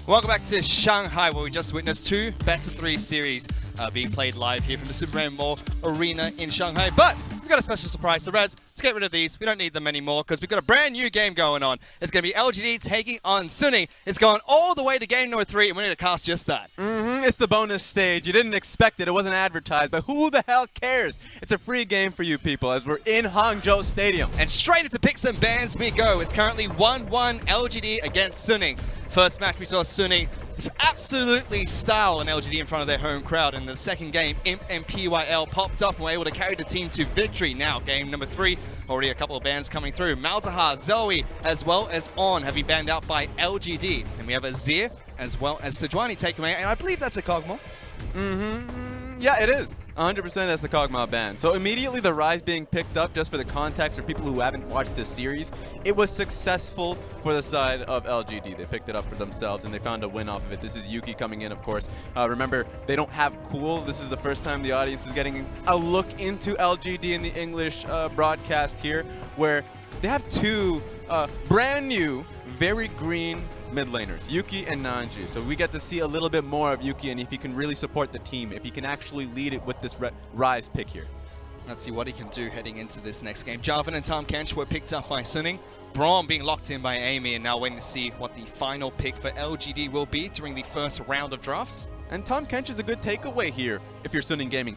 Welcome back to Shanghai, where we just witnessed two best-of-3 series being played live here from the Super Brand Mall Arena in Shanghai. But we've got a special surprise. So Reds, let's get rid of these. We don't need them anymore because we've got a brand new game going on. It's going to be LGD taking on Sunny. It's going all the way to game number 3, and we're going to cast just that. It's the bonus stage. You didn't expect it. It wasn't advertised, but who the hell cares? It's a free game for you people as we're in Hangzhou Stadium. And straight into picks and bans we go. It's currently 1-1 LGD against Sunny. First match we saw Sunny was absolutely style an LGD in front of their home crowd. In the second game, Imp and PYL popped up and were able to carry the team to victory. Now, game number 3, already a couple of bans coming through. Malzahar, Zoe, as well as On have been banned out by LGD. And we have Azir as well as Sejuani taken away, and I believe that's a Kog'Maw. Yeah, it is. 100% that's the Kog'Maw ban. So immediately the Rise being picked up, just for the context for people who haven't watched this series, it was successful for the side of LGD. They picked it up for themselves and they found a win off of it. This is Yuki coming in, of course. Remember, they don't have Cool. This is the first time the audience is getting a look into LGD in the English broadcast here, where they have two brand new, very green mid laners, Yuki and Nanji. So we get to see a little bit more of Yuki and if he can really support the team, if he can actually lead it with this Rise pick here. Let's see what he can do heading into this next game. Jarvan and Tahm Kench were picked up by Sunning. Braum being locked in by Amy, and now waiting to see what the final pick for LGD will be during the first round of drafts. And Tahm Kench is a good takeaway here if you're Sunning Gaming.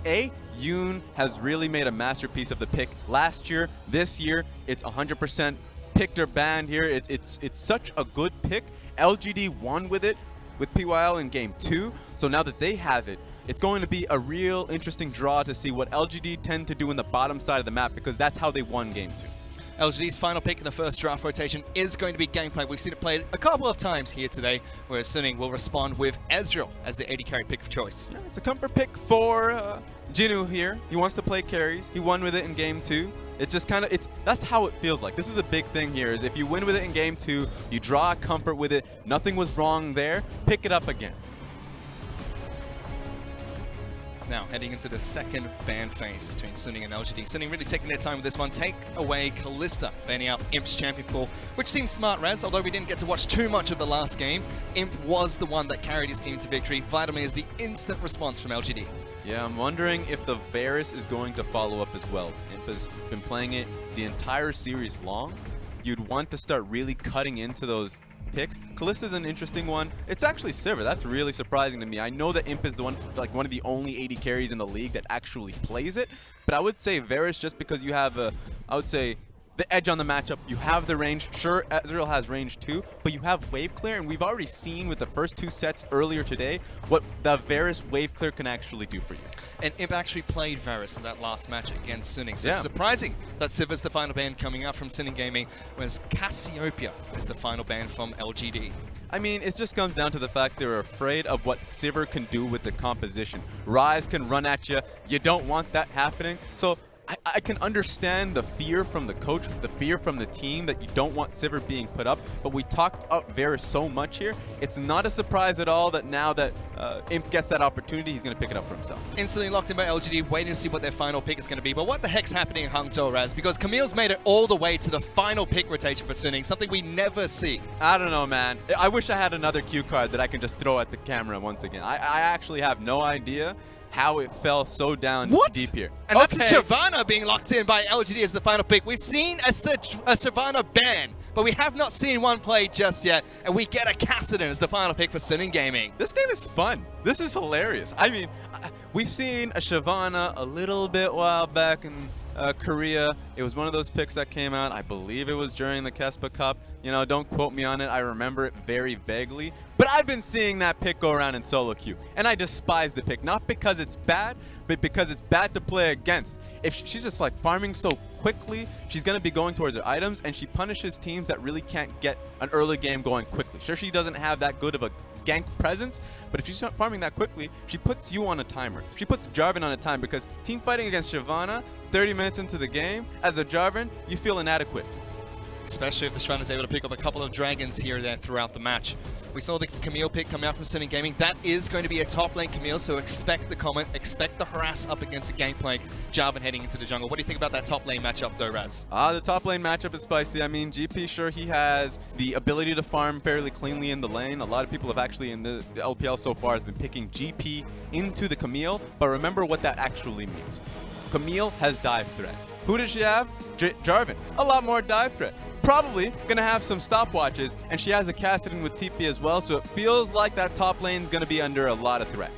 Yoon has really made a masterpiece of the pick last year. This year, it's 100% picked or banned here. It's such a good pick. LGD won with it with PYL in game 2. So now that they have it, it's going to be a real interesting draw to see what LGD tend to do in the bottom side of the map, because that's how they won game 2. LGD's final pick in the first draft rotation is going to be Gameplay. We've seen it played a couple of times here today, whereas Sunning will respond with Ezreal as the AD carry pick of choice. Yeah, it's a comfort pick for Jinwoo here. He wants to play carries. He won with it in game 2. It's just kind of, that's how it feels like. This is the big thing here, is if you win with it in game 2, you draw a comfort with it, nothing was wrong there, pick it up again. Now, heading into the second ban phase between Sunning and LGD. Sunning really taking their time with this one. Take away Kalista, banning out Imp's champion pool, which seems smart, Raz. Although we didn't get to watch too much of the last game, Imp was the one that carried his team to victory. Vitamin is the instant response from LGD. Yeah, I'm wondering if the Varus is going to follow up as well. Imp has been playing it the entire series long. You'd want to start really cutting into those picks. Kalista's an interesting one. It's actually Sivir. That's really surprising to me. I know that Imp is the one, like one of the only AD carries in the league that actually plays it, but I would say Varus, just because you have I would say the edge on the matchup. You have the range. Sure, Ezreal has range too, but you have wave clear, and we've already seen with the first 2 sets earlier today what the Varus wave clear can actually do for you. And Imp actually played Varus in that last match against Sunning. So yeah, it's surprising that Sivir's the final ban coming out from Sunning Gaming, whereas Cassiopeia is the final ban from LGD. I mean, it just comes down to the fact they're afraid of what Sivir can do with the composition. Ryze can run at you. You don't want that happening. So I can understand the fear from the coach, the fear from the team that you don't want Sivir being put up, but we talked up Varus so much here. It's not a surprise at all that now that Imp gets that opportunity, he's going to pick it up for himself. Instantly locked in by LGD, waiting to see what their final pick is going to be. But what the heck's happening in Hangzhou, Raz? Because Camille's made it all the way to the final pick rotation for Sunning, something we never see. I don't know, man. I wish I had another cue card that I can just throw at the camera once again. I actually have no idea how it fell so down deep here. And that's Shyvana being locked in by LGD as the final pick. We've seen a Shyvana ban, but we have not seen one played just yet, and we get a Kassadin as the final pick for Sunning Gaming. This game is fun. This is hilarious. I mean, we've seen a Shyvana a little bit while back in Korea. It was one of those picks that came out. I believe it was during the Kespa Cup. You know, don't quote me on it. I remember it very vaguely. But I've been seeing that pick go around in solo queue, and I despise the pick. Not because it's bad, but because it's bad to play against. If she's just like farming so quickly, she's going to be going towards her items, and she punishes teams that really can't get an early game going quickly. Sure, she doesn't have that good of a gank presence, but if she's not farming that quickly, she puts you on a timer. She puts Jarvan on a time, because team fighting against Shyvana 30 minutes into the game, as a Jarvan, you feel inadequate. especially if the Shrine is able to pick up a couple of dragons here and there throughout the match. We saw the Camille pick come out from Sunning Gaming. That is going to be a top lane Camille, so expect the comment, expect the harass up against a Gangplank Jarvan heading into the jungle. What do you think about that top lane matchup though, Raz? The top lane matchup is spicy. I mean, GP, sure, he has the ability to farm fairly cleanly in the lane. A lot of people have actually in the LPL so far has been picking GP into the Camille, but remember what that actually means. Camille has dive threat. Who does she have? Jarvan. A lot more dive threat. Probably gonna have some stopwatches, and she has a Cassidon with TP as well, so it feels like that top lane's gonna be under a lot of threat.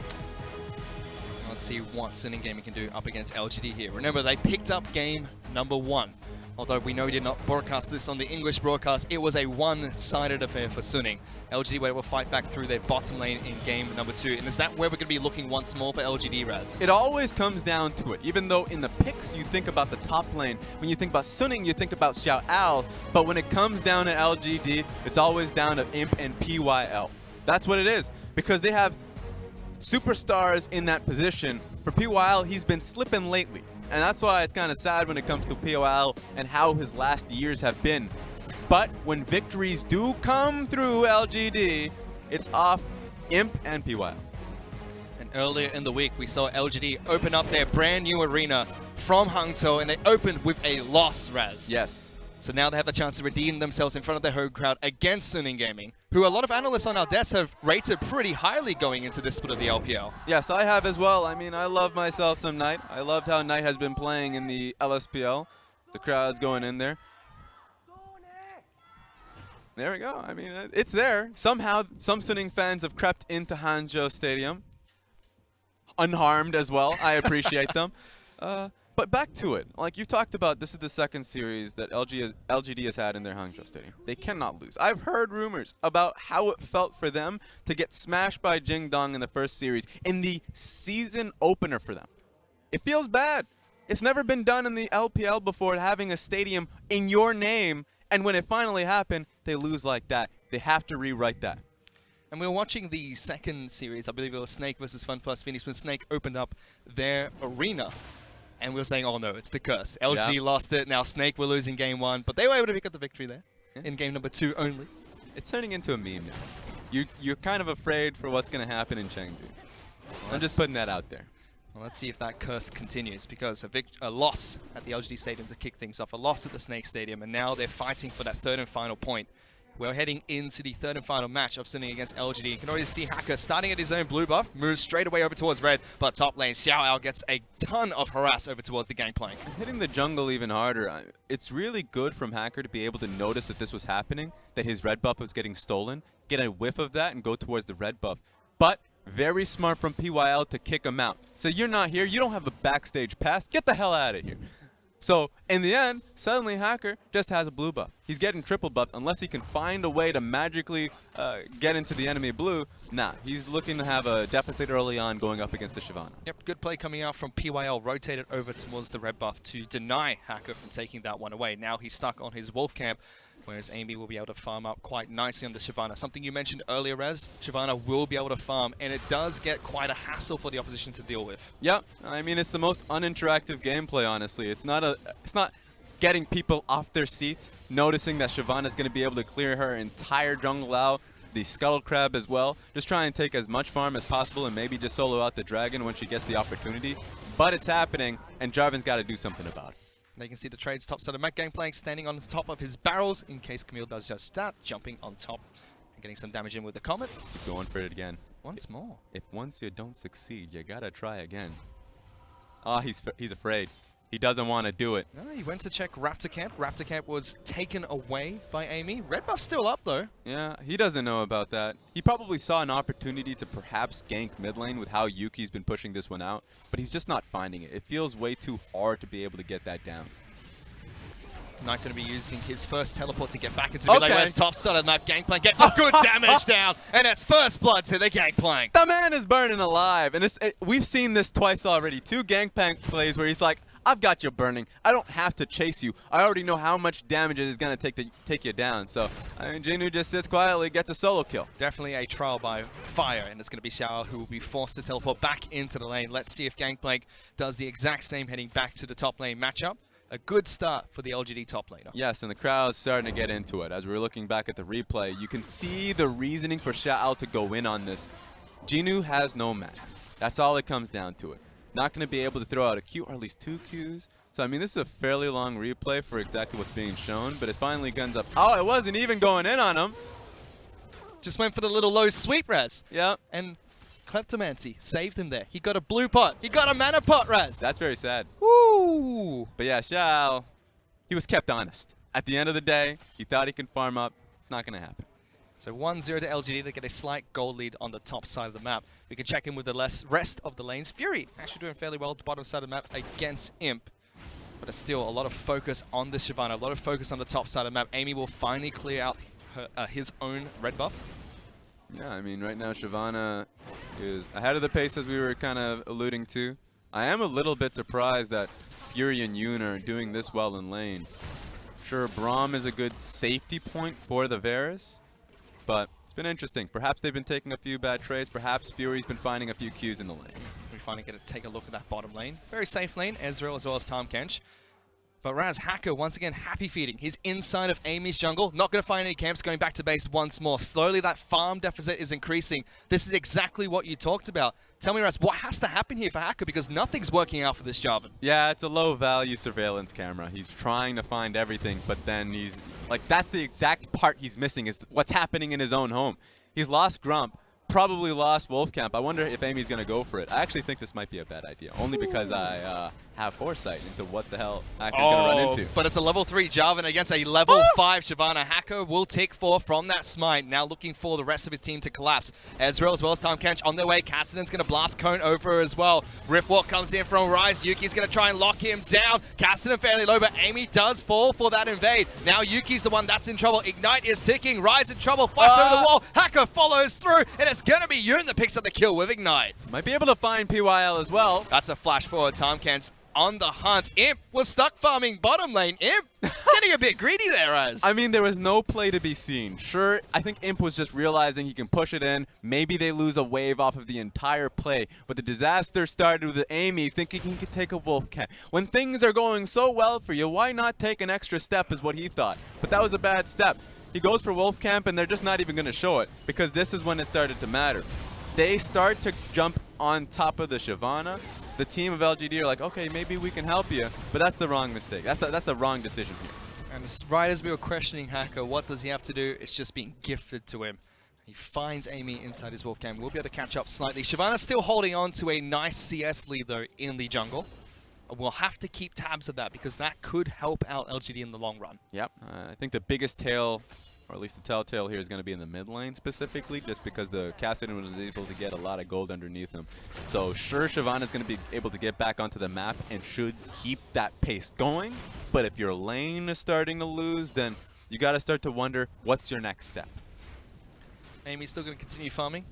Let's see what Sunning Gaming can do up against LGD here. Remember, they picked up game number 1. Although we know we did not broadcast this on the English broadcast, it was a one-sided affair for Sunning. LGD were able to fight back through their bottom lane in game number 2. And is that where we're going to be looking once more for LGD, Raz? It always comes down to it. Even though in the picks you think about the top lane, when you think about Sunning, you think about Xiao Al. But when it comes down to LGD, it's always down to Imp and PYL. That's what it is. Because they have superstars in that position. For PYL, he's been slipping lately. And that's why it's kind of sad when it comes to PYL and how his last years have been. But when victories do come through LGD, it's off Imp and PYL. And earlier in the week, we saw LGD open up their brand new arena from Hangzhou, and they opened with a loss, Raz. Yes. So now they have the chance to redeem themselves in front of their home crowd against Sunning Gaming, who a lot of analysts on our desk have rated pretty highly going into this split of the LPL. Yes, I have as well. I mean, I love myself some Knight. I loved how Knight has been playing in the LSPL. The crowd's going in there. There we go. I mean, it's there. Somehow, some Sunning fans have crept into Hangzhou Stadium. Unharmed as well. I appreciate them. But back to it. Like you talked about, this is the second series that LGD has had in their Hangzhou Stadium. They cannot lose. I've heard rumors about how it felt for them to get smashed by Jingdong in the first series in the season opener for them. It feels bad. It's never been done in the LPL before, having a stadium in your name, and when it finally happened, they lose like that. They have to rewrite that. And we were watching the second series, I believe it was Snake versus FunPlus Phoenix, when Snake opened up their arena. And we were saying, oh no, it's the curse. LGD lost it, now Snake were losing game 1, but they were able to pick up the victory there in game number 2 only. It's turning into a meme now. You're kind of afraid for what's going to happen in Chengdu. Well, I'm just putting that out there. Well, let's see if that curse continues, because a loss at the LGD Stadium to kick things off, a loss at the Snake Stadium, and now they're fighting for that third and final point. We're heading into the third and final match of Sunning against LGD. You can already see FLICKR starting at his own blue buff, moves straight away over towards red, but top lane Xiao Al gets a ton of harass over towards the Gangplank. Hitting the jungle even harder. It's really good from FLICKR to be able to notice that this was happening, that his red buff was getting stolen, get a whiff of that and go towards the red buff. But very smart from PYL to kick him out. So you're not here, you don't have a backstage pass, get the hell out of here. So, in the end, suddenly FLICKR just has a blue buff. He's getting triple buffed unless he can find a way to magically get into the enemy blue. Nah, he's looking to have a deficit early on going up against the Shyvana. Yep, good play coming out from PYL, rotated over towards the red buff to deny FLICKR from taking that one away. Now he's stuck on his wolf camp, whereas Amy will be able to farm up quite nicely on the Shyvana. Something you mentioned earlier, Rez, Shyvana will be able to farm, and it does get quite a hassle for the opposition to deal with. Yeah, I mean, it's the most uninteractive gameplay, honestly. It's not getting people off their seats, noticing that Shyvana is going to be able to clear her entire jungle out, the Scuttle Crab as well. Just try and take as much farm as possible and maybe just solo out the dragon when she gets the opportunity. But it's happening, and Jarvan's got to do something about it. Now you can see the trades top side of Matt Gangplank standing on the top of his barrels in case Camille does just that, jumping on top and getting some damage in with the Comet. He's going for it again. Once more. If once you don't succeed, you gotta try again. Oh, he's afraid. He doesn't want to do it. No, he went to check Raptor Camp. Raptor Camp was taken away by Amy. Red buff's still up though. Yeah, he doesn't know about that. He probably saw an opportunity to perhaps gank mid lane with how Yuki's been pushing this one out, but he's just not finding it. It feels way too hard to be able to get that down. Knight going to be using his first teleport to get back into the mid lane. Whereas top side of Map Gangplank gets some good damage down, and it's first blood to the Gangplank. The man is burning alive, and we've seen this twice already. 2 Gangplank plays where he's like, I've got you burning. I don't have to chase you. I already know how much damage it is going to take to take you down. So, I mean, Jinwoo just sits quietly, gets a solo kill. Definitely a trial by fire, and it's going to be Xiao who will be forced to teleport back into the lane. Let's see if Gangplank does the exact same heading back to the top lane matchup. a good start for the LGD top laner. Yes, and the crowd's starting to get into it. As we're looking back at the replay, you can see the reasoning for Xiao to go in on this. Jinu has no mana. That's all it comes down to it. Not going to be able to throw out a Q, or at least 2 Qs. So, I mean, this is a fairly long replay for exactly what's being shown, but it finally guns up. Oh, it wasn't even going in on him. Just went for the little low sweep res. Yep. And Kleptomancy saved him there. He got a blue pot. He got a mana pot res. That's very sad. Woo! But yeah, Xiao, he was kept honest. At the end of the day, he thought he could farm up. Not going to happen. So 1-0 to LGD. They get a slight gold lead on the top side of the map. We can check in with the rest of the lanes. Fury actually doing fairly well at the bottom side of the map against Imp. But it's still a lot of focus on the Shyvana, a lot of focus on the top side of the map. Amy will finally clear out his own red buff. Yeah, I mean, right now Shyvana is ahead of the pace, as we were kind of alluding to. I am a little bit surprised that Fury and Yoon are doing this well in lane. Sure, Braum is a good safety point for the Varus, but it's been interesting. Perhaps they've been taking a few bad trades. Perhaps Fury's been finding a few Qs in the lane. We finally get to take a look at that bottom lane. Very safe lane, Ezreal as well as Tahm Kench. But Raz, Hacker, once again, happy feeding. He's inside of Amy's jungle. Not going to find any camps, going back to base once more. Slowly, that farm deficit is increasing. This is exactly what you talked about. Tell me, Raz, what has to happen here for Hacker? Because nothing's working out for this Jarvan. Yeah, it's a low-value surveillance camera. He's trying to find everything, but then he's... Like, that's the exact part he's missing, is what's happening in his own home. He's lost Grump. Probably lost Wolfcamp. I wonder if Amy's going to go for it. I actually think this might be a bad idea, only because I have foresight into what the hell Hacker's going to run into. But it's a level 3 Jarvan against a level 5 Shyvana. Hacker will take 4 from that smite, now looking for the rest of his team to collapse. Ezreal as well as Tahm Kench on their way. Kassadin's going to blast Cone over as well. Riftwalk comes in from Ryze. Yuki's going to try and lock him down. Kassadin fairly low, but Amy does fall for that invade. Now Yuki's the one that's in trouble. Ignite is ticking. Ryze in trouble. Flash over the wall. Hacker follows through, and it's going to be Yoon that picks up the kill with Ignite. Might be able to find PYL as well. That's a flash forward. Tahm Kench on the hunt. Imp was stuck farming bottom lane. Imp getting a bit greedy there, Raz. I mean, there was no play to be seen. Sure, I think Imp was just realizing he can push it in. Maybe they lose a wave off of the entire play. But the disaster started with Amy thinking he could take a Wolfcamp. When things are going so well for you, why not take an extra step is what he thought. But that was a bad step. He goes for Wolfcamp, and they're just not even going to show it, because this is when it started to matter. They start to jump on top of the Shyvana. The team of LGD are like, okay, maybe we can help you, but that's the wrong mistake. That's the wrong decision here. And right as we were questioning Hacker, what does he have to do? It's just being gifted to him. He finds Amy inside his Wolfcamp. We'll be able to catch up slightly. Shyvana's still holding on to a nice CS lead, though, in the jungle. We'll have to keep tabs of that, because that could help out LGD in the long run. Yep. I think the biggest tail, or at least the telltale here, is going to be in the mid lane specifically, just because the Kassadin was able to get a lot of gold underneath him. So sure, Shyvana is going to be able to get back onto the map and should keep that pace going. But if your lane is starting to lose, then you got to start to wonder, what's your next step? Amy's still going to continue farming.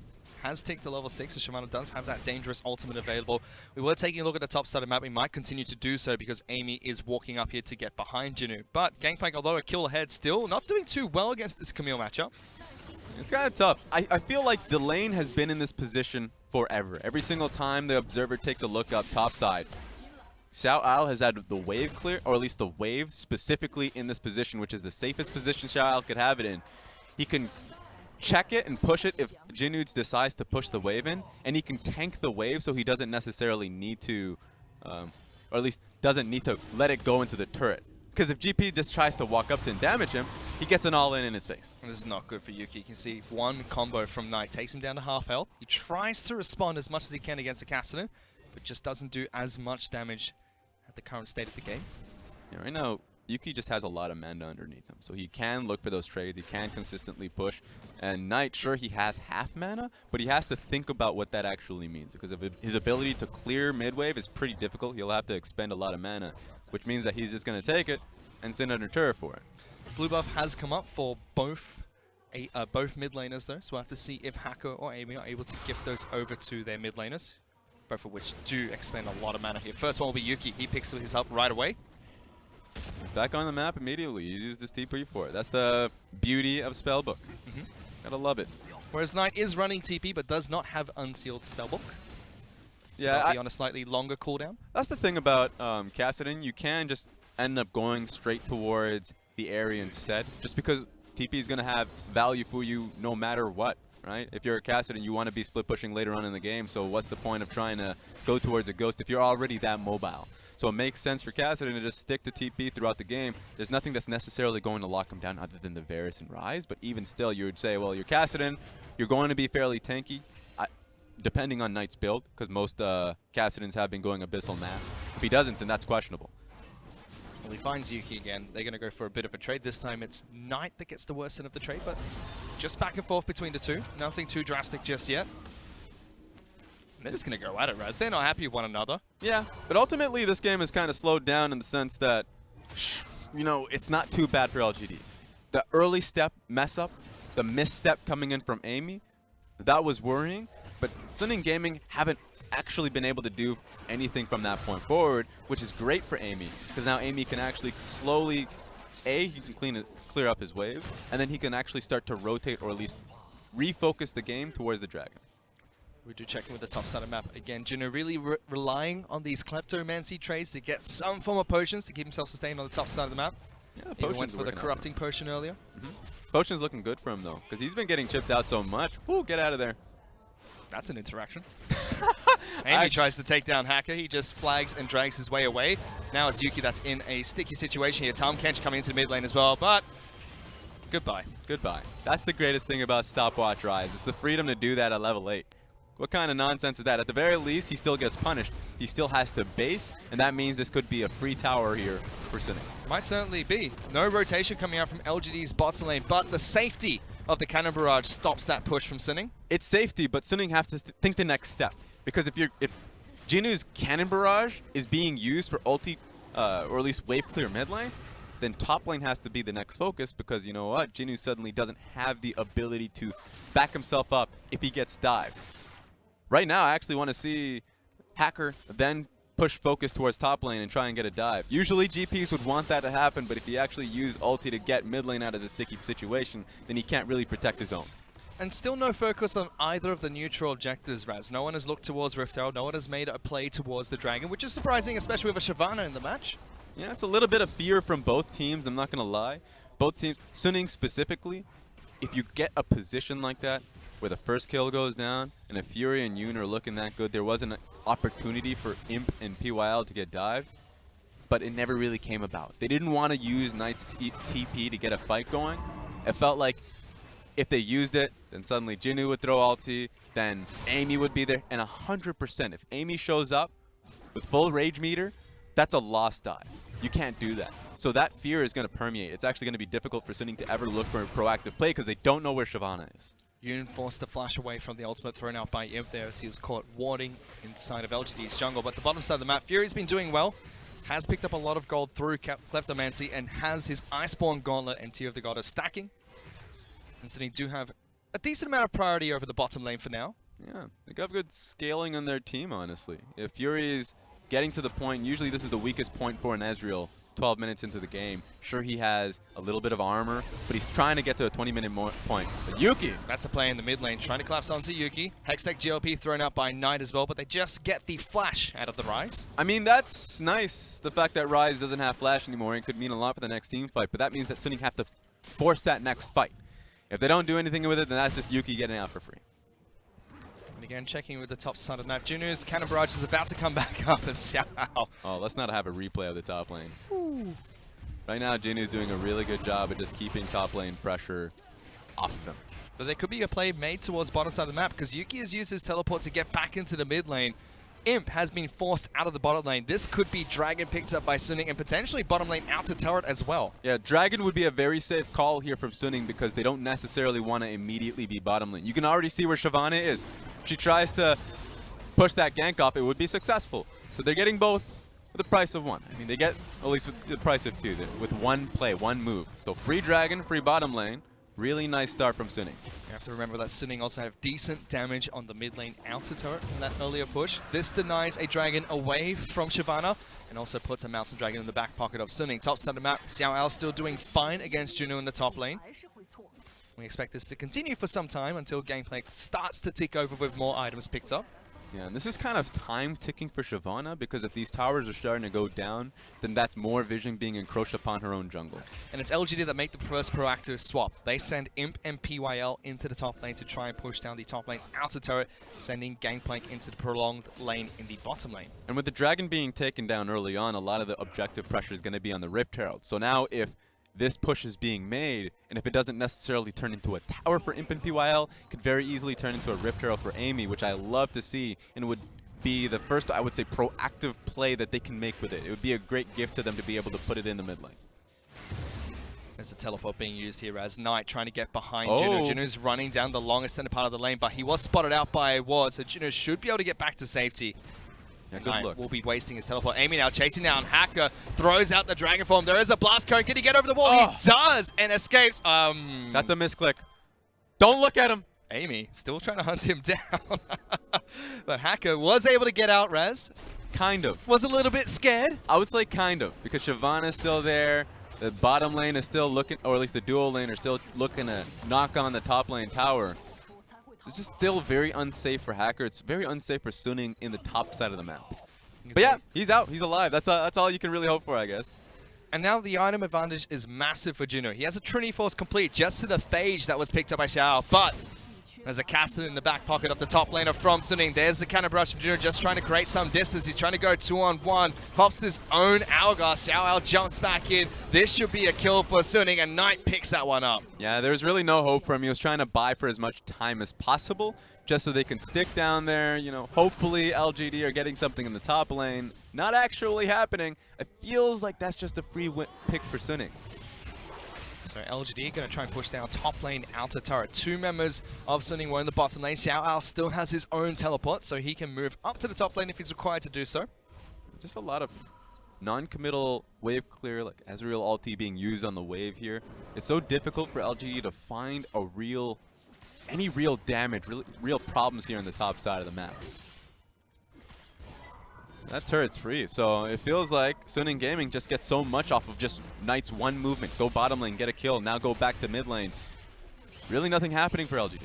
Has ticked to level 6, so Shyvana does have that dangerous ultimate available. We were taking a look at the top side of the map. We might continue to do so because Amy is walking up here to get behind Jinu. But Gangplank, although a kill ahead, still not doing too well against this Camille matchup. It's kind of tough. I feel like the lane has been in this position forever. Every single time the observer takes a look up topside, Xiao Al has had the wave clear, or at least the wave specifically in this position, which is the safest position Xiao Al could have it in. He can check it and push it if Jinude decides to push the wave in, and he can tank the wave so he doesn't necessarily need to, or at least doesn't need to let it go into the turret. Because if GP just tries to walk up to and damage him, he gets an all-in in his face. And this is not good for Yuki. You can see one combo from Knight takes him down to half health. He tries to respond as much as he can against the Kassadin, but just doesn't do as much damage at the current state of the game. Yeah, right now, Yuki just has a lot of mana underneath him, so he can look for those trades, he can consistently push. And Knight, sure, he has half mana, but he has to think about what that actually means, because of his ability to clear mid-wave is pretty difficult. He'll have to expend a lot of mana, which means that he's just going to take it and sit under turret for it. Blue buff has come up for both mid laners, though, so we'll have to see if Hacker or Amy are able to gift those over to their mid laners, both of which do expend a lot of mana here. First one will be Yuki. He picks his up right away. Back on the map immediately. You use this TP for it. That's the beauty of Spellbook. Gotta love it. Whereas Knight is running TP but does not have Unsealed Spellbook. So yeah, that'll be on a slightly longer cooldown. That's the thing about Kassadin. You can just end up going straight towards the area instead, just because TP is going to have value for you no matter what, right? If you're a Kassadin, you want to be split pushing later on in the game, so what's the point of trying to go towards a Ghost if you're already that mobile? So it makes sense for Kassadin to just stick to TP throughout the game. There's nothing that's necessarily going to lock him down other than the Varus and Ryze, but even still, you would say, well, you're Kassadin, you're going to be fairly tanky, depending on Knight's build, because most Kassadins have been going Abyssal Mass. If he doesn't, then that's questionable. Well, he finds Yuki again. They're going to go for a bit of a trade. This time it's Knight that gets the worst end of the trade, but just back and forth between the two. Nothing too drastic just yet. They're just going to go at it, Raz. They're not happy with one another. Yeah, but ultimately this game is kind of slowed down in the sense that, you know, it's not too bad for LGD. The early step mess up, the misstep coming in from Amy, that was worrying, but Suning Gaming haven't actually been able to do anything from that point forward, which is great for Amy, because now Amy can actually slowly, he can clear up his waves, and then he can actually start to rotate or at least refocus the game towards the Dragon. We do check in with the top side of map again. Juno really relying on these Kleptomancy trades to get some form of potions to keep himself sustained on the top side of the map. Yeah, Even went for the corrupting potion earlier. Potion's looking good for him though, because he's been getting chipped out so much. Ooh, get out of there. That's an interaction. Amy tries to take down Hacker. He just flags and drags his way away. Now it's Yuki that's in a sticky situation here. Tom Kench coming into the mid lane as well, but goodbye. Goodbye. That's the greatest thing about Stopwatch Ryze. It's the freedom to do that at level 8. What kind of nonsense is that? At the very least, he still gets punished. He still has to base, and that means this could be a free tower here for Suning. Might certainly be. No rotation coming out from LGD's bottom lane, but the safety of the Cannon Barrage stops that push from Suning. It's safety, but Suning have to think the next step. Because if Jinu's Cannon Barrage is being used for ulti, or at least wave clear mid lane, then top lane has to be the next focus, because you know what? Jinu suddenly doesn't have the ability to back himself up if he gets dived. Right now, I actually want to see Hacker then push focus towards top lane and try and get a dive. Usually GPs would want that to happen, but if he actually used ulti to get mid lane out of the sticky situation, then he can't really protect his own. And still no focus on either of the neutral objectives, Raz. No one has looked towards Rift Herald, no one has made a play towards the Dragon, which is surprising, especially with a Shyvana in the match. Yeah, it's a little bit of fear from both teams, I'm not going to lie. Both teams, Suning specifically, if you get a position like that, where the first kill goes down, and if Fury and Yoon are looking that good, there was an opportunity for Imp and PYL to get dived, but it never really came about. They didn't want to use Knight's TP to get a fight going. It felt like if they used it, then suddenly Jinu would throw ulti, then Amy would be there, and 100%, if Amy shows up with full rage meter, that's a lost dive. You can't do that. So that fear is going to permeate. It's actually going to be difficult for Suning to ever look for a proactive play because they don't know where Shyvana is. Yoon forced to flash away from the ultimate thrown out by Imp there as he was caught warding inside of LGD's jungle. But the bottom side of the map, Fury's been doing well, has picked up a lot of gold through Kleptomancy, and has his Iceborne Gauntlet and Tear of the Goddess stacking. And so they do have a decent amount of priority over the bottom lane for now. Yeah, they got good scaling on their team, honestly. If Fury is getting to the point, usually this is the weakest point for an Ezreal, 12 minutes into the game. Sure, he has a little bit of armor, but he's trying to get to a 20-minute point. But Yuki! That's a play in the mid lane, trying to collapse onto Yuki. Hextech GLP thrown out by Knight as well, but they just get the flash out of the Ryze. I mean, that's nice, the fact that Ryze doesn't have flash anymore. It could mean a lot for the next team fight, but that means that Suning have to force that next fight. If they don't do anything with it, then that's just Yuki getting out for free. And again, checking with the top side of the map. Junu's Cannon Barrage is about to come back up, and Xiao. Oh, let's not have a replay of the top lane. Ooh. Right now, Jinu's doing a really good job at just keeping top lane pressure off of them. But there could be a play made towards bottom side of the map, because Yuki has used his teleport to get back into the mid lane. Imp has been forced out of the bottom lane. This could be Dragon picked up by Suning, and potentially bottom lane out to turret as well. Yeah, Dragon would be a very safe call here from Suning because they don't necessarily want to immediately be bottom lane. You can already see where Shyvana is. If she tries to push that gank off, it would be successful. So they're getting both for the price of one. I mean, they get at least with the price of two with one play, one move. So free Dragon, free bottom lane. Really nice start from Suning. You have to remember that Suning also have decent damage on the mid lane outer turret in that earlier push. This denies a Dragon away from Shyvana and also puts a Mountain Dragon in the back pocket of Suning. Top side of the map, Xiao Al still doing fine against Junu in the top lane. We expect this to continue for some time until gameplay starts to tick over with more items picked up. Yeah, and this is kind of time ticking for Shyvana, because if these towers are starting to go down, then that's more vision being encroached upon her own jungle. And it's LGD that make the first proactive swap. They send Imp and PYL into the top lane to try and push down the top lane outer turret, sending Gangplank into the prolonged lane in the bottom lane. And with the dragon being taken down early on, a lot of the objective pressure is going to be on the Rift Herald. So now if this push is being made, and if it doesn't necessarily turn into a tower for Imp and PYL, it could very easily turn into a Rift Herald for Amy, which I love to see, and would be the first, I would say, proactive play that they can make with it. It would be a great gift to them to be able to put it in the mid lane. There's a teleport being used here as Knight trying to get behind Juno. Juno's running down the longest center part of the lane, but he was spotted out by a ward, so Juno should be able to get back to safety. Yeah, good look. Will be wasting his teleport. Amy now chasing down. Hacker throws out the dragon form. There is a blast cone. Can he get over the wall? Oh. He does and escapes. That's a misclick. Don't look at him. Amy still trying to hunt him down. But Hacker was able to get out, Raz. Kind of. Was a little bit scared. I would say kind of, because Shyvana is still there. The bottom lane is still looking, or at least the dual lane are still looking to knock on the top lane tower. So it's just still very unsafe for Hacker. It's very unsafe for Suning in the top side of the map. But yeah, he's out. He's alive. That's all you can really hope for, I guess. And now the item advantage is massive for Juno. He has a Trinity Force complete just to the phage that was picked up by Xiao, but there's a caster in the back pocket of the top laner from Suning. There's the cannon brush from Juno just trying to create some distance. He's trying to go 2-on-1, pops his own Hourglass. Xiao jumps back in. This should be a kill for Suning, and Knight picks that one up. Yeah, there's really no hope for him. He was trying to buy for as much time as possible, just so they can stick down there. You know, hopefully LGD are getting something in the top lane. Not actually happening. It feels like that's just a free pick for Suning. So LGD going to try and push down top lane outer turret. Two members of Suning were in the bottom lane. Xiao still has his own teleport, so he can move up to the top lane if he's required to do so. Just a lot of non-committal wave clear, like Ezreal ulti being used on the wave here. It's so difficult for LGD to find any real damage, real problems here on the top side of the map. That turret's free, so it feels like Suning Gaming just gets so much off of just Knight's one movement. Go bottom lane, get a kill, now go back to mid lane. Really nothing happening for LGD.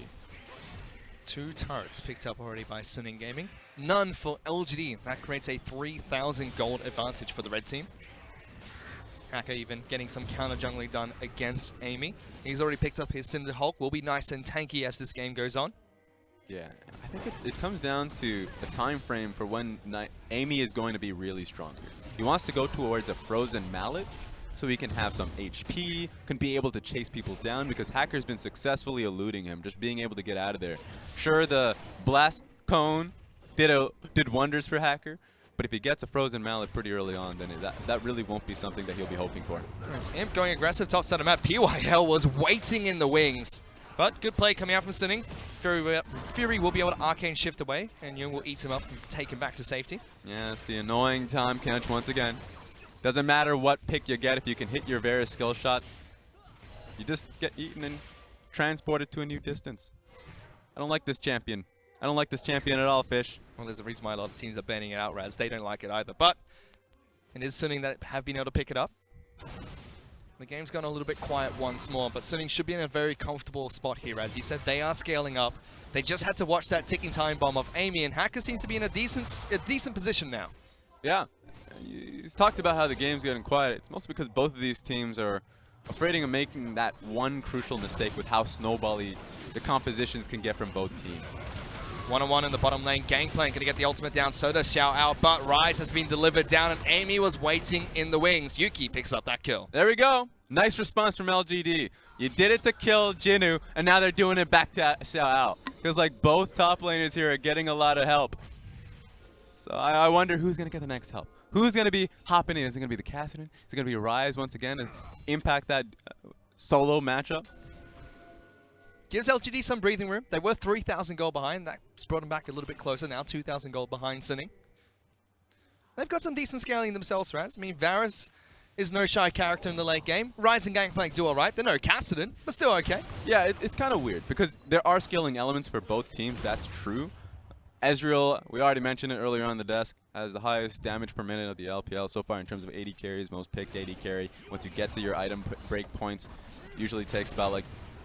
Two turrets picked up already by Suning Gaming. None for LGD. That creates a 3,000 gold advantage for the red team. Hacker even getting some counter jungling done against Amy. He's already picked up his Cinder Hulk. Will be nice and tanky as this game goes on. Yeah, I think it comes down to the time frame for when Amy is going to be really strong. He wants to go towards a frozen mallet so he can have some HP, can be able to chase people down, because Hacker's been successfully eluding him, just being able to get out of there. Sure, the blast cone did wonders for Hacker, but if he gets a frozen mallet pretty early on, then that really won't be something that he'll be hoping for. There's Imp going aggressive top side of map. PYL was waiting in the wings. But good play coming out from Suning. Fury will be able to arcane shift away, and Young will eat him up and take him back to safety. Yeah, it's the annoying time catch once again. Doesn't matter what pick you get, if you can hit your various skill shot, you just get eaten and transported to a new distance. I don't like this champion. I don't like this champion at all, Fish. Well, there's a reason why a lot of teams are banning it out, Raz. They don't like it either. But it is Suning that have been able to pick it up. The game's gone a little bit quiet once more, but Suning should be in a very comfortable spot here. As you said, they are scaling up. They just had to watch that ticking time bomb of Amy, and Hacker seem to be in a decent position now. Yeah, you talked about how the game's getting quiet. It's mostly because both of these teams are afraid of making that one crucial mistake with how snowbally the compositions can get from both teams. 1-on-1 in the bottom lane. Gangplank gonna get the ultimate down. So does Xiao out, but Rise has been delivered down, and Amy was waiting in the wings. Yuki picks up that kill. There we go. Nice response from LGD. You did it to kill Jinnu, and now they're doing it back to Xiao out. Feels like both top laners here are getting a lot of help. So I wonder who's gonna get the next help. Who's gonna be hopping in? Is it gonna be the Cassidy? Is it gonna be Rise once again and impact that solo matchup? Gives LGD some breathing room. They were 3,000 gold behind. That's brought them back a little bit closer. Now 2,000 gold behind Suning. They've got some decent scaling themselves, Raz. I mean, Varus is no shy character in the late game. Rise and Gangplank do alright. They're no Cassidy, but still okay. Yeah, it's kind of weird because there are scaling elements for both teams. That's true. Ezreal, we already mentioned it earlier on the desk, has the highest damage per minute of the LPL so far in terms of 80 carries, most picked 80 carry. Once you get to your item break points, usually takes about like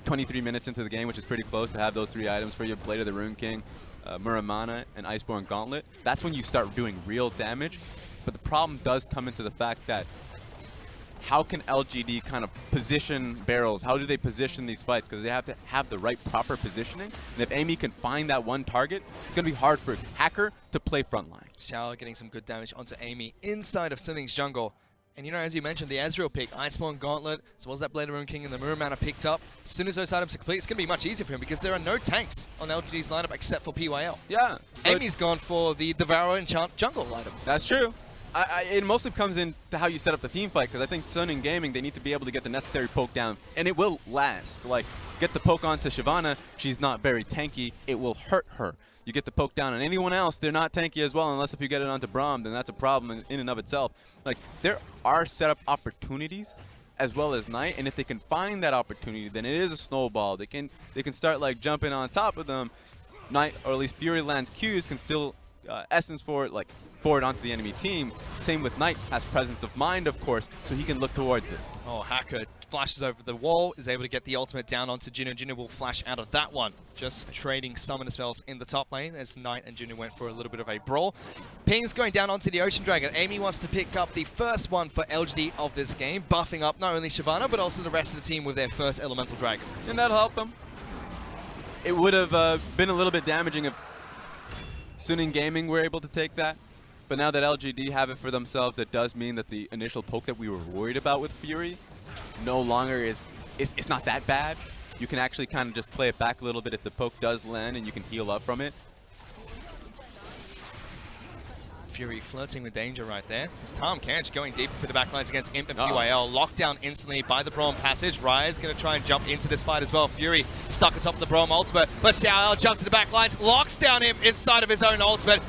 23 minutes into the game, which is pretty close to have those 3 items for you, Blade of the Rune King, Muramana, and Iceborne Gauntlet. That's when you start doing real damage. But the problem does come into the fact that how can LGD kind of position barrels? How do they position these fights? Because they have to have the right proper positioning. And if Amy can find that one target, it's going to be hard for Hacker to play frontline. Xiao getting some good damage onto Amy inside of Sunning's jungle. And you know, as you mentioned, the Ezreal pick, Iceborne Gauntlet, as well as that Blade of Rune King and the Muramana picked up. As soon as those items are complete, it's going to be much easier for him because there are no tanks on LGD's lineup except for PYL. Yeah. So Amy's gone for the Devourer Enchant jungle items. That's true. It mostly comes into how you set up the team fight, because I think Sunning Gaming, they need to be able to get the necessary poke down, and it will last. Like, get the poke onto Shyvana, she's not very tanky, it will hurt her. You get the poke down on anyone else, they're not tanky as well, unless if you get it onto Braum, then that's a problem in and of itself. Like, there are setup opportunities as well as Knight, and if they can find that opportunity, then it is a snowball. They can start like jumping on top of them. Knight, or at least Fury lands Qs, can still essence forward onto the enemy team. Same with Knight, has presence of mind, of course, so he can look towards this. Oh, Hacker flashes over the wall, is able to get the ultimate down onto Juno. Juno will flash out of that one. Just trading summoner spells in the top lane as Knight and Juno went for a little bit of a brawl. Ping's going down onto the Ocean Dragon. Amy wants to pick up the first one for LGD of this game, buffing up not only Shyvana, but also the rest of the team with their first Elemental Dragon. And that'll help them. It would have been a little bit damaging if Suning Gaming were able to take that. But now that LGD have it for themselves, it does mean that the initial poke that we were worried about with Fury no longer it's not that bad. You can actually kind of just play it back a little bit if the poke does land, and you can heal up from it. Fury flirting with danger right there. It's Tom Kench going deep into the backlines against Imp and PYL. Locked down instantly by the Braum passage. Raya's going to try and jump into this fight as well. Fury stuck atop of the Braum ultimate, but Xiao jumps to the backlines, locks down Imp inside of his own ultimate.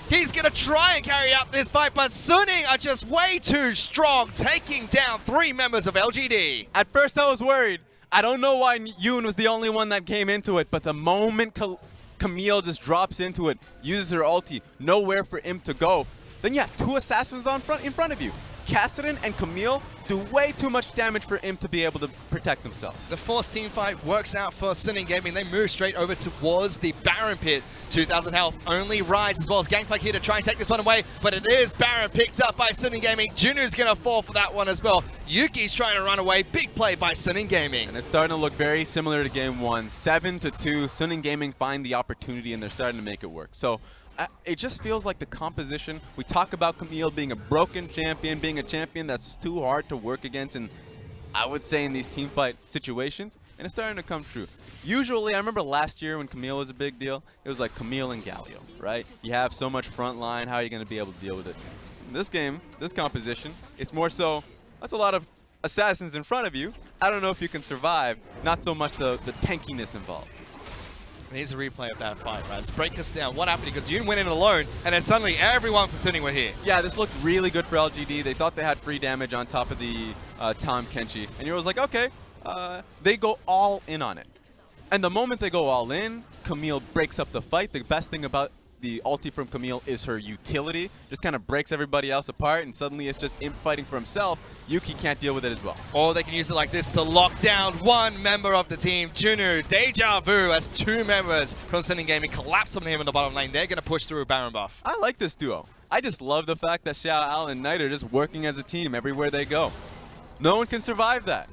He's going to try and carry out this fight, but Suning are just way too strong, taking down 3 members of LGD. At first I was worried. I don't know why Yoon was the only one that came into it, but the moment Camille just drops into it, uses her ulti, nowhere for Imp to go, then you have 2 assassins in front of you. Kassadin and Camille do way too much damage for Imp to be able to protect himself. The forced team fight works out for Suning Gaming. They move straight over towards the Baron Pit. 2,000 health, only Rise as well as Gangplank here to try and take this one away, but it is Baron picked up by Suning Gaming. Junu's going to fall for that one as well. Yuki's trying to run away. Big play by Suning Gaming. And it's starting to look very similar to game 1. 7-2, Suning Gaming find the opportunity and they're starting to make it work. So it just feels like the composition. We talk about Camille being a broken champion, being a champion that's too hard to work against, and I would say in these team fight situations, and it's starting to come true. Usually, I remember last year when Camille was a big deal, it was like Camille and Galio, right? You have so much front line, how are you going to be able to deal with it? In this game, this composition, it's more so, that's a lot of assassins in front of you. I don't know if you can survive, not so much the tankiness involved. Here's a replay of that fight, right? Let's break this down. What happened? Because Yoon went in alone, and then suddenly everyone from Suning were here. Yeah, this looked really good for LGD. They thought they had free damage on top of the Tom Kenchi. And you was like, okay, they go all in on it. And the moment they go all in, Camille breaks up the fight. The best thing about the ulti from Camille is her utility. Just kind of breaks everybody else apart, and suddenly it's just Imp fighting for himself. Yuki can't deal with it as well. Or they can use it like this to lock down 1 member of the team. Junu, Deja Vu, as 2 members from Suning Gaming collapse on him in the bottom lane. They're going to push through a Baron buff. I like this duo. I just love the fact that Xiao, Al, and Knight are just working as a team everywhere they go. No one can survive that.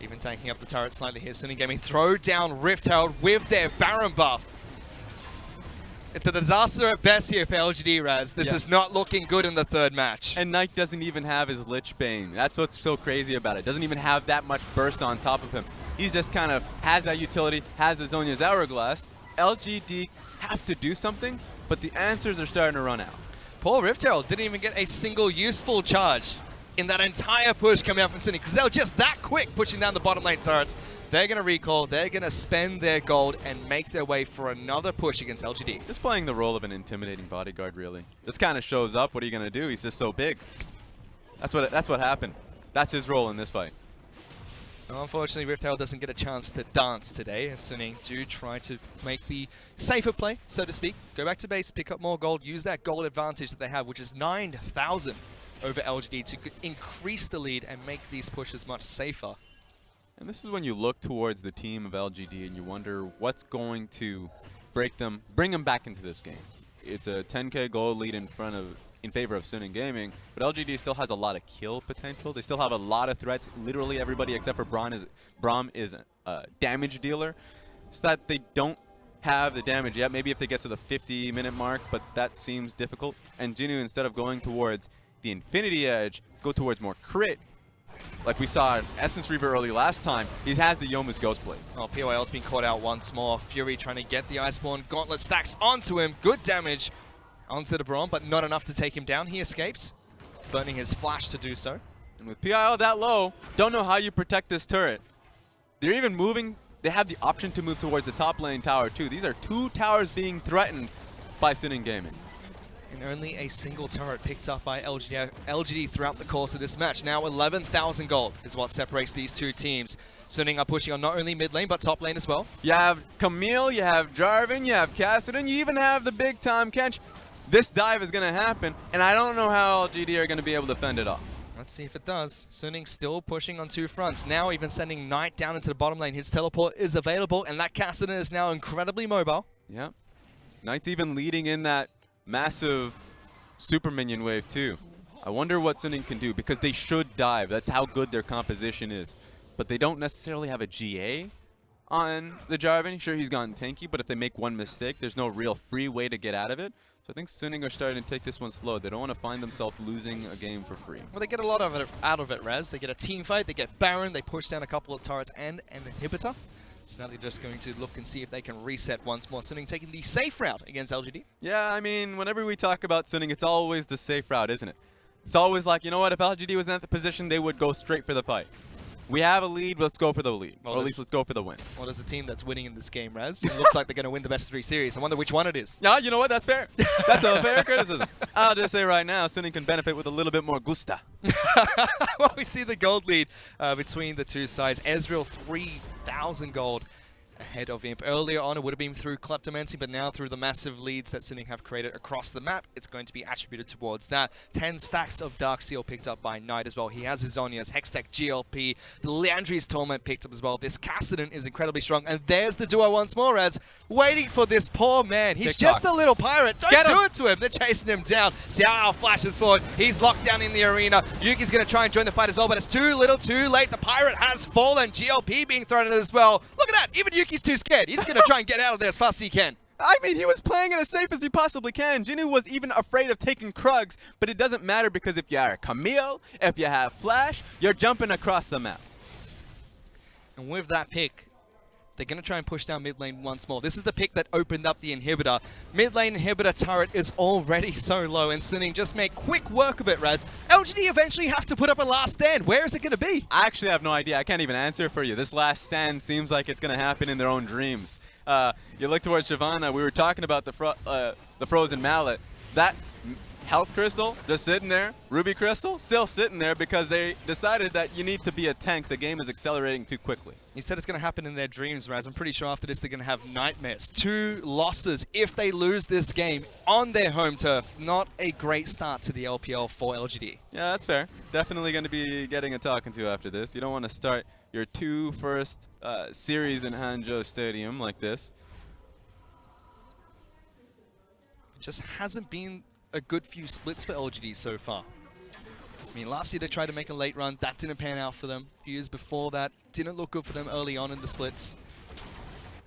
Even tanking up the turret slightly here. Suning Gaming throw down Rift Herald with their Baron buff. It's a disaster at best here for LGD, Raz. This is not looking good in the 3rd match. And Knight doesn't even have his Lich Bane. That's what's so crazy about it. Doesn't even have that much burst on top of him. He's just kind of has that utility, has the Zhonya's Hourglass. LGD have to do something, but the answers are starting to run out. Poor Rift Herald didn't even get a single useful charge in that entire push coming out from Suning, because they were just that quick pushing down the bottom lane turrets. They're going to recall, they're going to spend their gold and make their way for another push against LGD. Just playing the role of an intimidating bodyguard, really. This kind of shows up. What are you going to do? He's just so big. That's what happened. That's his role in this fight. Well, unfortunately, Rift Herald doesn't get a chance to dance today, as Suning do try to make the safer play, so to speak. Go back to base, pick up more gold, use that gold advantage that they have, which is 9,000 over LGD, to increase the lead and make these pushes much safer. And this is when you look towards the team of LGD and you wonder what's going to bring them back into this game. It's a 10K gold lead in favor of Suning Gaming, but LGD still has a lot of kill potential. They still have a lot of threats. Literally everybody except for Braum is a damage dealer, so that they don't have the damage yet. Maybe if they get to the 50-minute mark, but that seems difficult. And Jinu, instead of going towards the Infinity Edge, go towards more crit. Like we saw Essence Reaver early last time, he has the Yomu's Ghostblade. Oh, PYL's been caught out once more. Fury trying to get the Iceborne Gauntlet stacks onto him. Good damage onto the Braum, but not enough to take him down. He escapes, burning his flash to do so. And with PIL that low, don't know how you protect this turret. They're even moving. They have the option to move towards the top lane tower too. These are 2 towers being threatened by Suning Gaming. And only a single turret picked up by LGD throughout the course of this match. Now 11,000 gold is what separates these two teams. Suning are pushing on not only mid lane, but top lane as well. You have Camille, you have Jarvan, you have Kassadin, you even have the big time Kench. This dive is going to happen, and I don't know how LGD are going to be able to fend it off. Let's see if it does. Suning still pushing on 2 fronts. Now even sending Knight down into the bottom lane. His teleport is available, and that Kassadin is now incredibly mobile. Yep. Knight's even leading in that massive super minion wave too. I wonder what Suning can do, because they should dive. That's how good their composition is. But they don't necessarily have a GA on the Jarvan. Sure, he's gone tanky, but if they make one mistake, there's no real free way to get out of it. So I think Suning are starting to take this one slow. They don't want to find themselves losing a game for free. Well, they get a lot of it out of it, Raz. They get a team fight, they get Baron, they push down a couple of turrets and an inhibitor. So now they're just going to look and see if they can reset once more. Suning taking the safe route against LGD. Yeah, I mean, whenever we talk about Suning, it's always the safe route, isn't it? It's always like, you know what, if LGD was in that position, they would go straight for the fight. We have a lead, let's go for the lead. Well, or at least let's go for the win. Well, there's a team that's winning in this game, Raz. It looks like they're going to win the best of 3 series. I wonder which one it is. Yeah, you know what, that's fair. That's a fair criticism. I'll just say right now, Suning can benefit with a little bit more gusta. Well, we see the gold lead between the two sides. Ezreal, 3,000 gold ahead of Imp. Earlier on, it would have been through Kleptomancy, but now through the massive leads that Suning have created across the map, it's going to be attributed towards that. 10 stacks of Dark Seal picked up by Knight as well. He has his Zhonya's Hextech GLP. The Leandri's Torment picked up as well. This Kassadin is incredibly strong. And there's the duo once more, Rads, waiting for this poor man. He's just a little pirate. Don't do it to him. They're chasing him down. Xiao flashes forward. He's locked down in the arena. Yuki's going to try and join the fight as well, but it's too little too late. The pirate has fallen. GLP being thrown in as well. Look at that. Even Yuki's too scared. He's going to try and get out of there as fast as he can. I mean, he was playing it as safe as he possibly can. Jinu was even afraid of taking Krugs, but it doesn't matter because if you are Camille, if you have Flash, you're jumping across the map. And with that pick, they're going to try and push down mid lane once more. This is the pick that opened up the inhibitor. Mid lane inhibitor turret is already so low, and Suning just make quick work of it, Raz. LGD eventually have to put up a last stand. Where is it going to be? I actually have no idea. I can't even answer for you. This last stand seems like it's going to happen in their own dreams. You look towards Shyvana. We were talking about the frozen mallet. That health crystal just sitting there, ruby crystal still sitting there because they decided that you need to be a tank. The game is accelerating too quickly. He said it's going to happen in their dreams, Raz. I'm pretty sure after this they're going to have nightmares. 2 losses if they lose this game on their home turf. Not a great start to the LPL for LGD. Yeah, that's fair. Definitely going to be getting a talking to after this. You don't want to start your 2 first series in Hangzhou Stadium like this. It just hasn't been a good few splits for LGD so far. I mean, last year they tried to make a late run. That didn't pan out for them. A few years before that, didn't look good for them early on in the splits.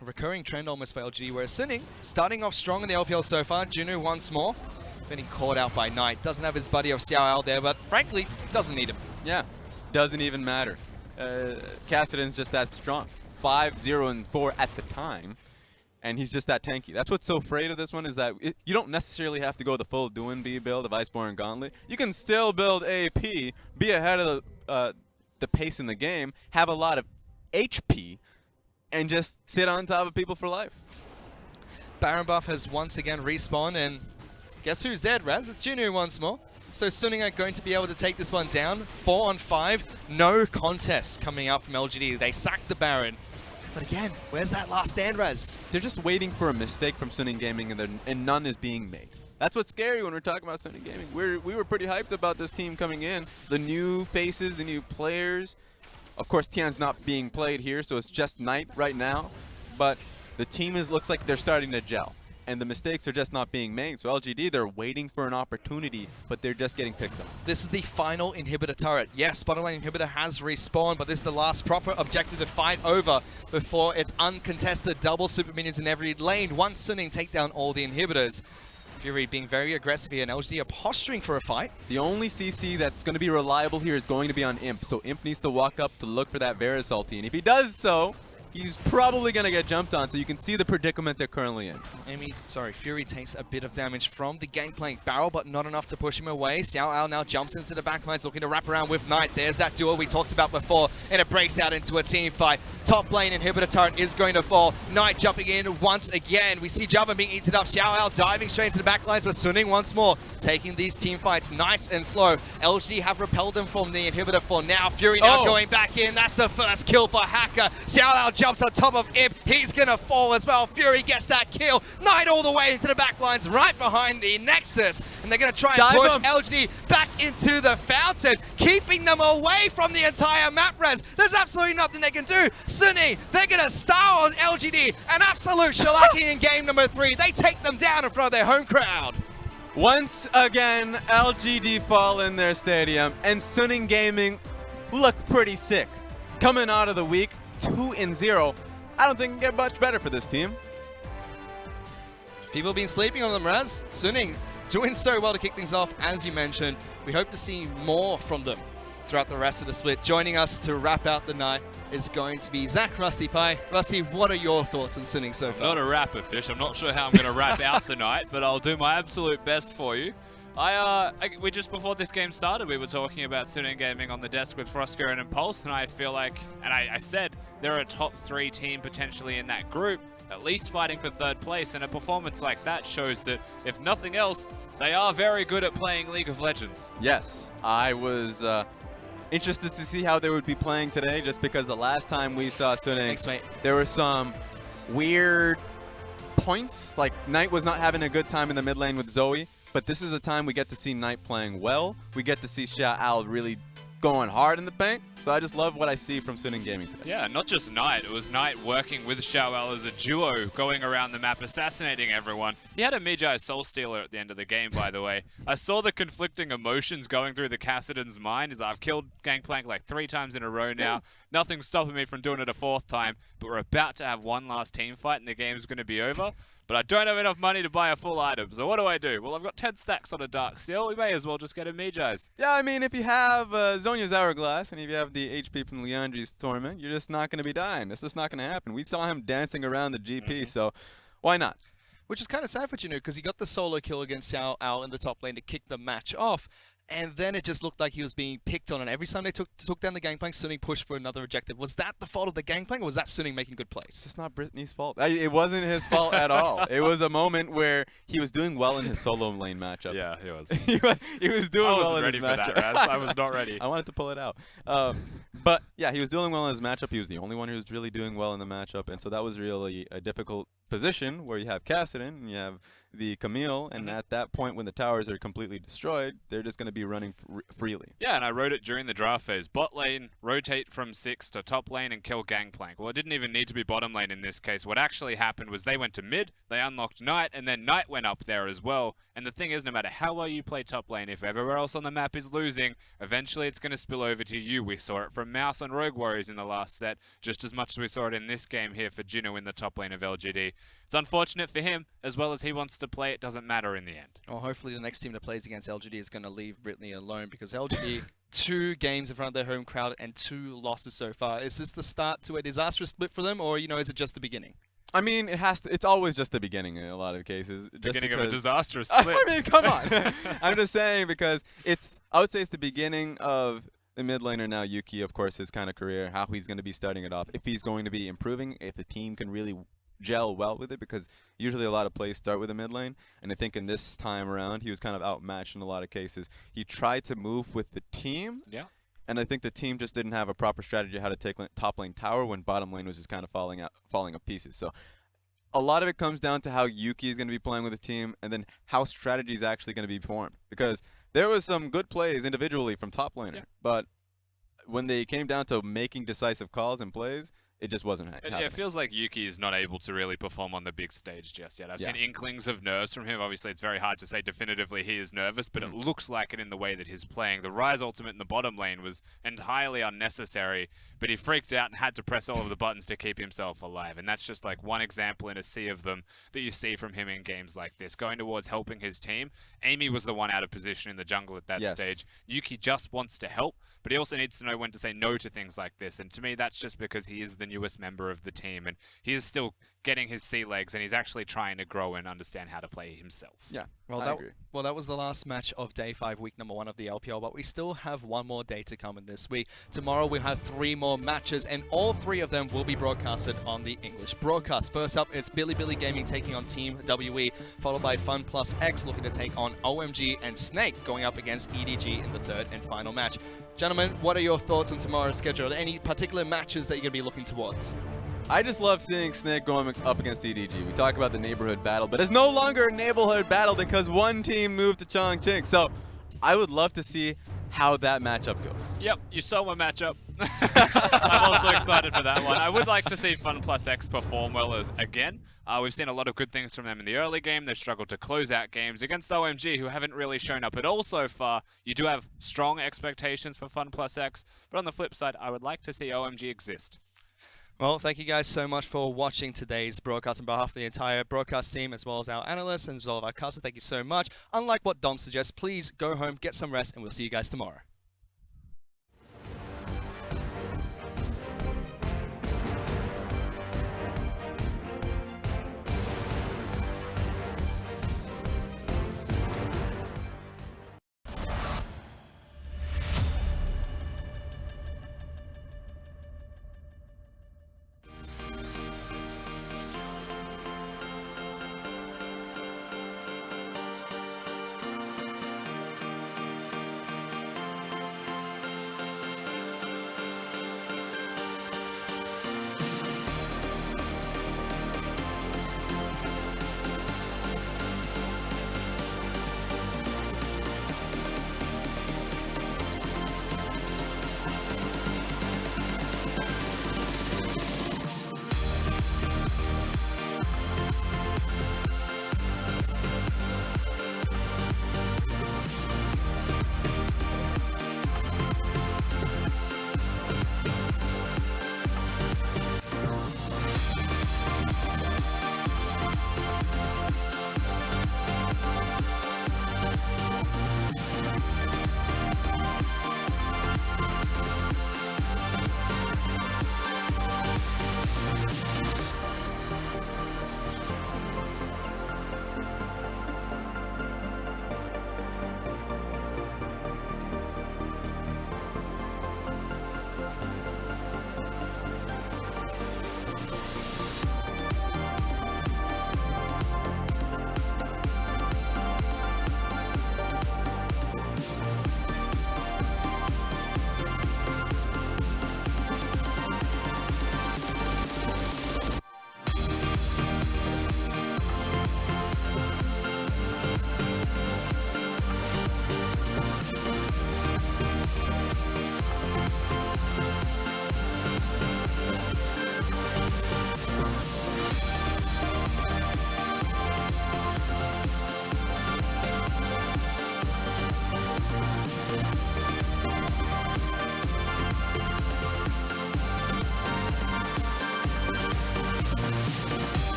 A recurring trend almost for LGD, whereas Suning, starting off strong in the LPL so far. Junu once more, getting caught out by Knight. Doesn't have his buddy of Xiao out there, but frankly, doesn't need him. Yeah, doesn't even matter. Kassadin's just that strong. 5, 0, and 4 at the time. And he's just that tanky. That's what's so afraid of this one, is that you don't necessarily have to go the full do-and-be build of Iceborne Gauntlet. You can still build AP, be ahead of the pace in the game, have a lot of HP, and just sit on top of people for life. Baron buff has once again respawned, and guess who's dead, Raz? It's Junu once more. So Suning are going to be able to take this one down. 4 on 5. No contests coming up from LGD. They sacked the Baron. But again, where's that last stand, Raz? They're just waiting for a mistake from Suning Gaming, and none is being made. That's what's scary when we're talking about Suning Gaming. We were pretty hyped about this team coming in. The new faces, the new players. Of course, Tian's not being played here, so it's just Knight right now. But the team looks like they're starting to gel. And the mistakes are just not being made. So LGD, they're waiting for an opportunity, but they're just getting picked up. This is the final inhibitor turret. Yes, bottom lane inhibitor has respawned, but this is the last proper objective to fight over before it's uncontested double super minions in every lane. Once Suning take down all the inhibitors. Fury being very aggressive here, and LGD are posturing for a fight. The only CC that's going to be reliable here is going to be on Imp. So Imp needs to walk up to look for that Varus ulti. And if he does so, he's probably going to get jumped on, so you can see the predicament they're currently in. Fury takes a bit of damage from the gangplank barrel, but not enough to push him away. Xiao Ao now jumps into the backlines, looking to wrap around with Knight. There's that duo we talked about before, and it breaks out into a team fight. Top lane inhibitor turret is going to fall. Knight jumping in once again. We see Java being eaten up. Xiao Ao diving straight into the backlines, but Suning once more taking these team fights nice and slow. LGD have repelled them from the inhibitor for now. Fury now going back in. That's the first kill for Hacker. Xiao Ao jumps on top of Imp. He's going to fall as well. Fury gets that kill. Knight all the way into the backlines right behind the Nexus. And they're going to try and push LGD back into the fountain, keeping them away from the entire map res. There's absolutely nothing they can do. Sunny, they're going to star on LGD. An absolute shellacking in game number 3. They take them down in front of their home crowd. Once again, LGD fall in their stadium, and Suning Gaming look pretty sick. Coming out of the week, 2-0. I don't think it can get much better for this team. People have been sleeping on them, Raz. Suning doing so well to kick things off, as you mentioned. We hope to see more from them throughout the rest of the split. Joining us to wrap out the night is going to be Zach Rusty Pie. Rusty, what are your thoughts on Suning so far? I'm not a rapper, Fish. I'm not sure how I'm going to wrap out the night, but I'll do my absolute best for you. We just before this game started, we were talking about Suning Gaming on the desk with FLICKR and Impulse, and I feel like, and I said they're a top 3 team potentially in that group, at least fighting for 3rd place, and a performance like that shows that, if nothing else, they are very good at playing League of Legends. Yes, I was interested to see how they would be playing today, just because the last time we saw Suning, there were some weird points, like Knight was not having a good time in the mid lane with Zoe. But this is a time we get to see Knight playing well. We get to see Xiao Ao really going hard in the paint. So I just love what I see from Suning Gaming today. Yeah, not just Knight. It was Knight working with Xiao Ao as a duo, going around the map, assassinating everyone. He had a Magi Soul Stealer at the end of the game, by the way. I saw the conflicting emotions going through the Cassidon's mind as I've killed Gangplank like 3 times in a row now. Yeah. Nothing's stopping me from doing it a 4th time. But we're about to have one last team fight and the game's going to be over. But I don't have enough money to buy a full item, so what do? Well, I've got 10 stacks on a Dark Seal. We may as well just get a Mejai's. Yeah, I mean, if you have Zhonya's Hourglass and if you have the HP from Leandri's Torment, you're just not going to be dying. It's just not going to happen. We saw him dancing around the GP, so why not? Which is kind of sad for Jinu, because he got the solo kill against Xiao Ao in the top lane to kick the match off. And then it just looked like he was being picked on. And every time they took down the gangplank, Suning pushed for another objective. Was that the fault of the gangplank, or was that Suning making good plays? It's not Brittany's fault. It wasn't his fault at all. It was a moment where he was doing well in his solo lane matchup. Yeah, he was. he was doing well in his matchup. I wasn't ready for that, Raz. I was not ready. I wanted to pull it out. But yeah, he was doing well in his matchup. He was the only one who was really doing well in the matchup. And so that was really a difficult position where you have Cassidon and you have the Camille, and at that point when the towers are completely destroyed, they're just going to be running freely. Yeah, and I wrote it during the draft phase. Bot lane, rotate from 6 to top lane and kill Gangplank. Well, it didn't even need to be bottom lane in this case. What actually happened was they went to mid, they unlocked Knight, and then Knight went up there as well. And the thing is, no matter how well you play top lane, if everywhere else on the map is losing, eventually it's going to spill over to you. We saw it from Mouse on Rogue Warriors in the last set, just as much as we saw it in this game here for Jinu in the top lane of LGD. It's unfortunate for him, as well as he wants to play, it doesn't matter in the end. Well, hopefully the next team that plays against LGD is going to leave Brittany alone, because LGD, 2 games in front of their home crowd and 2 losses so far. Is this the start to a disastrous split for them, or, is it just the beginning? I mean, it's always just the beginning in a lot of cases. Beginning of a disastrous split. I mean, come on. I'm just saying, because I would say it's the beginning of the mid laner now, Yuki, of course, his kind of career, how he's going to be starting it off, if he's going to be improving, if the team can really gel well with it, because usually a lot of plays start with a mid lane, and I think in this time around he was kind of outmatched in a lot of cases. He tried to move with the team, and I think the team just didn't have a proper strategy how to take top lane tower when bottom lane was just kind of falling to pieces. So a lot of it comes down to how Yuki is going to be playing with the team, and then how strategy is actually going to be formed, because there was some good plays individually from top laner, but when they came down to making decisive calls and plays, it just wasn't happening. It feels like Yuki is not able to really perform on the big stage just yet. I've seen inklings of nerves from him. Obviously, it's very hard to say definitively he is nervous, but it looks like it in the way that he's playing. The Rise ultimate in the bottom lane was entirely unnecessary, but he freaked out and had to press all of the buttons to keep himself alive. And that's just like one example in a sea of them that you see from him in games like this. Going towards helping his team, Amy was the one out of position in the jungle at that stage. Yuki just wants to help, but he also needs to know when to say no to things like this. And to me, that's just because he is the newest member of the team, and he is still getting his sea legs, and he's actually trying to grow and understand how to play himself. Yeah, well, I agree. Well, that was the last match of Day 5, week number 1 of the LPL, but we still have one more day to come in this week. Tomorrow we have 3 more matches, and all 3 of them will be broadcasted on the English broadcast. First up, it's Billy Gaming taking on Team WE, followed by FunPlus X looking to take on OMG, and Snake going up against EDG in the 3rd and final match. Gentlemen, what are your thoughts on tomorrow's schedule? Any particular matches that you're going to be looking towards? I just love seeing Snake going up against EDG. We talk about the neighborhood battle, but it's no longer a neighborhood battle because one team moved to Chongqing. So I would love to see how that matchup goes. Yep, you saw my matchup. I'm also excited for that one. I would like to see FunPlus X perform well again. We've seen a lot of good things from them in the early game. They've struggled to close out games against OMG, who haven't really shown up at all so far. You do have strong expectations for FunPlus X, but on the flip side, I would like to see OMG exist. Well, thank you guys so much for watching today's broadcast on behalf of the entire broadcast team, as well as our analysts and as well as our casters. Thank you so much. Unlike what Dom suggests, please go home, get some rest, and we'll see you guys tomorrow.